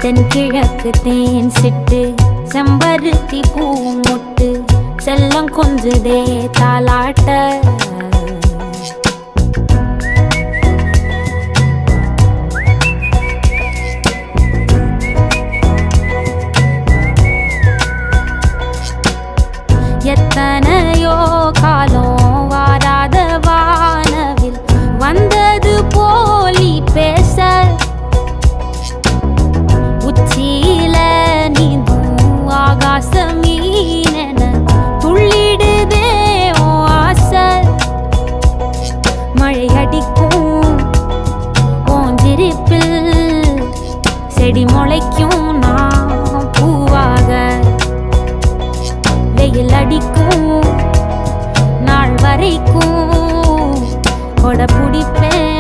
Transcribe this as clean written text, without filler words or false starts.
தென்கிழக்கு தேன் சிட்டு செம்பருத்தி பூ முட்டு செல்லம் கொஞ்சுதே தாலாட்ட எத்தனையோ காலம் வாராத வானவில் வந்தது போலி பேச உச்சியில நீந்தும் ஆகாச மீனென துள்ளிடுதே ஓ ஆசை மழை அடிக்கும் ஓஞ்சிருப்பில் செடி முளைக்கும் நான் பூவாக வெயில் அடிக்கும் நாள் வரைக்கும் கொடை பிடிப்பேன்